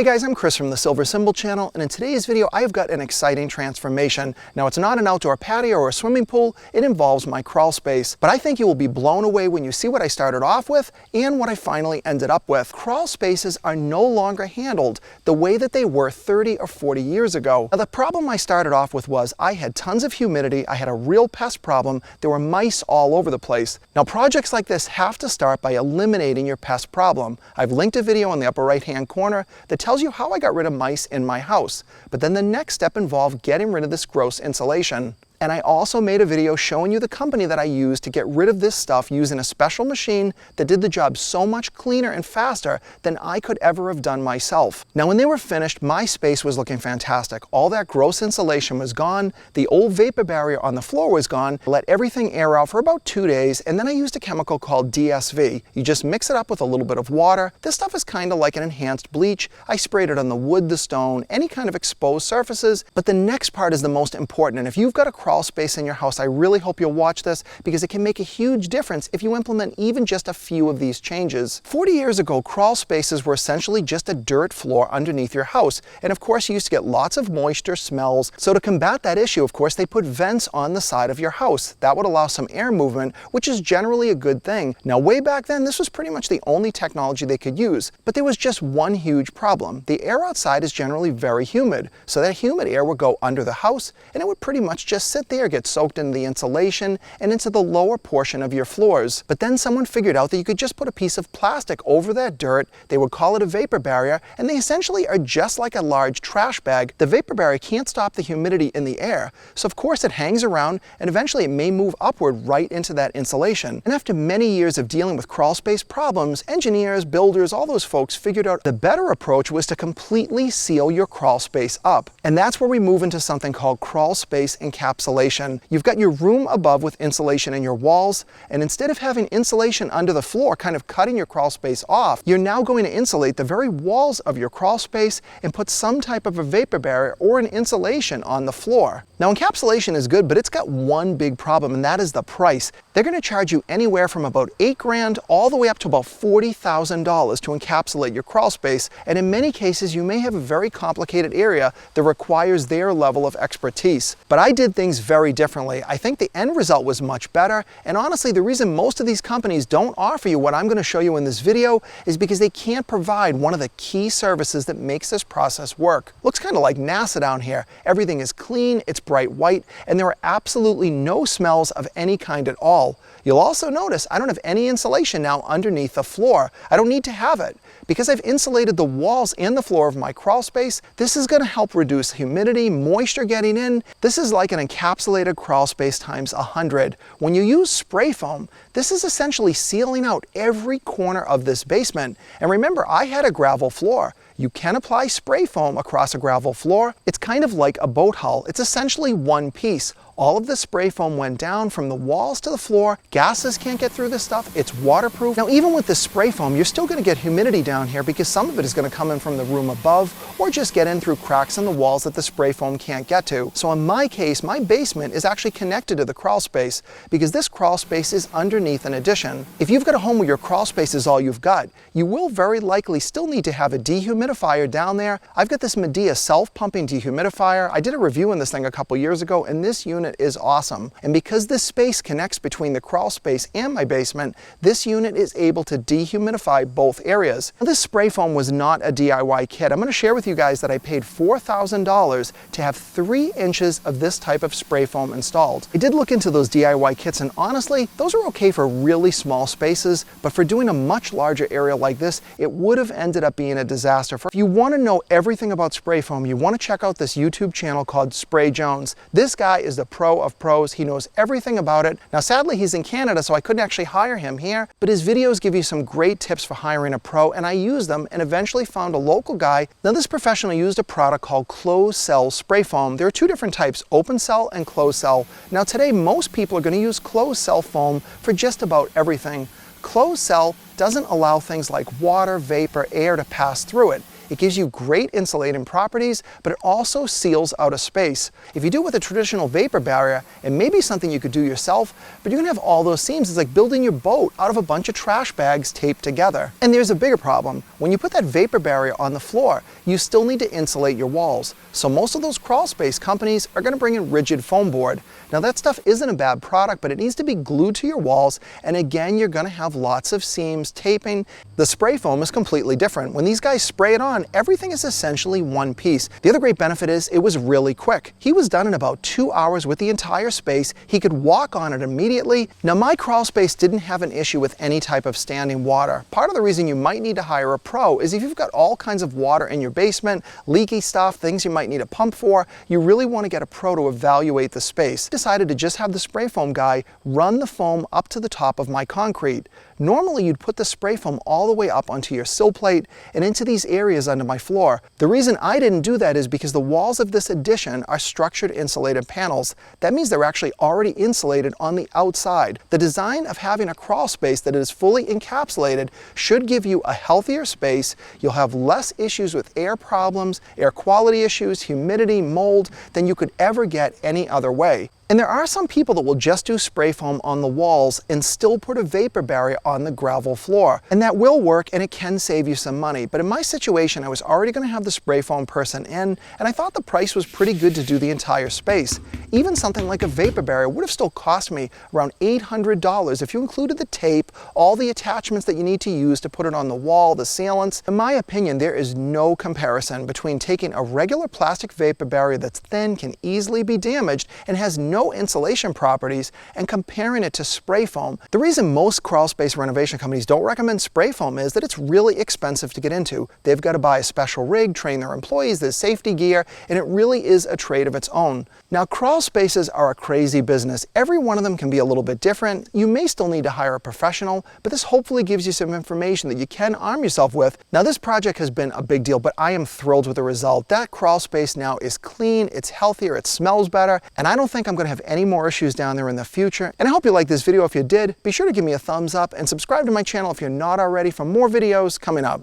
Hey guys, I'm Chris from the Silver Symbol channel, and in today's video I've got an exciting transformation. Now it's not an outdoor patio or a swimming pool, it involves my crawl space. But I think you will be blown away when you see what I started off with and what I finally ended up with. Crawl spaces are no longer handled the way that they were 30 or 40 years ago. Now the problem I started off with was I had tons of humidity, I had a real pest problem, there were mice all over the place. Now projects like this have to start by eliminating your pest problem. I've linked a video in the upper right hand corner that tells you how I got rid of mice in my house. But then the next step involved getting rid of this gross insulation. And I also made a video showing you the company that I used to get rid of this stuff using a special machine that did the job so much cleaner and faster than I could ever have done myself. Now when they were finished, my space was looking fantastic. All that gross insulation was gone, the old vapor barrier on the floor was gone. I let everything air out for about 2 days, and then I used a chemical called DSV. You just mix it up with a little bit of water. This stuff is kind of like an enhanced bleach. I sprayed it on the wood, the stone, any kind of exposed surfaces. But the next part is the most important, and if you've got a crawl space in your house, I really hope you'll watch this because it can make a huge difference if you implement even just a few of these changes. 40 years ago, crawl spaces were essentially just a dirt floor underneath your house. And of course, you used to get lots of moisture, smells. So to combat that issue, of course, they put vents on the side of your house. That would allow some air movement, which is generally a good thing. Now, way back then, this was pretty much the only technology they could use. But there was just one huge problem. The air outside is generally very humid. So that humid air would go under the house and it would pretty much just sit there, get soaked into the insulation and into the lower portion of your floors. But then someone figured out that you could just put a piece of plastic over that dirt. They would call it a vapor barrier, and they essentially are just like a large trash bag. The vapor barrier can't stop the humidity in the air, so of course it hangs around and eventually it may move upward right into that insulation. And after many years of dealing with crawl space problems, engineers, builders, all those folks figured out the better approach was to completely seal your crawl space up. And that's where we move into something called crawl space encapsulation. You've got your room above with insulation in your walls, and instead of having insulation under the floor kind of cutting your crawl space off, you're now going to insulate the very walls of your crawl space and put some type of a vapor barrier or an insulation on the floor. Now encapsulation is good, but it's got one big problem, and that is the price. They're going to charge you anywhere from about $8 grand all the way up to about $40,000 to encapsulate your crawl space, and in many cases you may have a very complicated area that requires their level of expertise. But I did things very differently. I think the end result was much better, and honestly the reason most of these companies don't offer you what I'm going to show you in this video is because they can't provide one of the key services that makes this process work. Looks kind of like NASA down here. Everything is clean, it's bright white, and there are absolutely no smells of any kind at all. You'll also notice I don't have any insulation now underneath the floor. I don't need to have it. Because I've insulated the walls and the floor of my crawl space, this is going to help reduce humidity, moisture getting in. This is like an encapsulated crawl space times 100. When you use spray foam, this is essentially sealing out every corner of this basement. And remember, I had a gravel floor. You can apply spray foam across a gravel floor. It's kind of like a boat hull. It's essentially one piece. All of the spray foam went down from the walls to the floor. Gases can't get through this stuff. It's waterproof. Now, even with the spray foam, you're still going to get humidity down here because some of it is going to come in from the room above or just get in through cracks in the walls that the spray foam can't get to. So in my case, my basement is actually connected to the crawl space because this crawl space is underneath an addition. If you've got a home where your crawl space is all you've got, you will very likely still need to have a dehumidifier down there. I've got this Medea self-pumping dehumidifier. I did a review on this thing a couple years ago, and this unit is awesome. And because this space connects between the crawl space and my basement, this unit is able to dehumidify both areas. Now, this spray foam was not a DIY kit. I'm going to share with you guys that I paid $4,000 to have 3 inches of this type of spray foam installed. I did look into those DIY kits, and honestly, those are okay for really small spaces, but for doing a much larger area like this, it would have ended up being a disaster. If you want to know everything about spray foam, you want to check out this YouTube channel called Spray Jones. This guy is the pro of pros. He knows everything about it. Now, sadly, he's in Canada, so I couldn't actually hire him here, but his videos give you some great tips for hiring a pro, and I used them and eventually found a local guy. Now, this professional used a product called closed cell spray foam. There are 2 different types, open cell and closed cell. Now, today, most people are going to use closed cell foam for just about everything. Closed cell doesn't allow things like water, vapor, air to pass through it. It gives you great insulating properties, but it also seals out a space. If you do it with a traditional vapor barrier, it may be something you could do yourself, but you're gonna have all those seams. It's like building your boat out of a bunch of trash bags taped together. And there's a bigger problem. When you put that vapor barrier on the floor, you still need to insulate your walls. So most of those Crawlspace companies are gonna bring in rigid foam board. Now that stuff isn't a bad product, but it needs to be glued to your walls, and again, you're gonna have lots of seams, taping. The spray foam is completely different. When these guys spray it on, everything is essentially one piece. The other great benefit is it was really quick. He was done in about 2 hours with the entire space. He could walk on it immediately. Now my Crawlspace didn't have an issue with any type of standing water. Part of the reason you might need to hire a pro is if you've got all kinds of water in your basement, leaky stuff, things you might need a pump for, you really want to get a pro to evaluate the space. Decided to just have the spray foam guy run the foam up to the top of my concrete. Normally you'd put the spray foam all the way up onto your sill plate and into these areas under my floor. The reason I didn't do that is because the walls of this addition are structured insulated panels. That means they're actually already insulated on the outside. The design of having a crawl space that is fully encapsulated should give you a healthier space. You'll have less issues with air problems, air quality issues, humidity, mold than you could ever get any other way. And there are some people that will just do spray foam on the walls and still put a vapor barrier on the gravel floor. And that will work, and it can save you some money. But in my situation, I was already going to have the spray foam person in, and I thought the price was pretty good to do the entire space. Even something like a vapor barrier would have still cost me around $800 if you included the tape, all the attachments that you need to use to put it on the wall, the sealants. In my opinion, there is no comparison between taking a regular plastic vapor barrier that's thin, can easily be damaged, and has no insulation properties, and comparing it to spray foam. The reason most Crawlspace renovation companies don't recommend spray foam is that it's really expensive to get into. They've got to buy a special rig, train their employees, there's safety gear, and it really is a trade of its own. Now, Crawlspaces are a crazy business. Every one of them can be a little bit different. You may still need to hire a professional, but this hopefully gives you some information that you can arm yourself with. Now, this project has been a big deal, but I am thrilled with the result. That Crawlspace now is clean, it's healthier, it smells better, and I don't think I'm going to have any more issues down there in the future. And I hope you liked this video. If you did, be sure to give me a thumbs up and subscribe to my channel if you're not already for more videos coming up.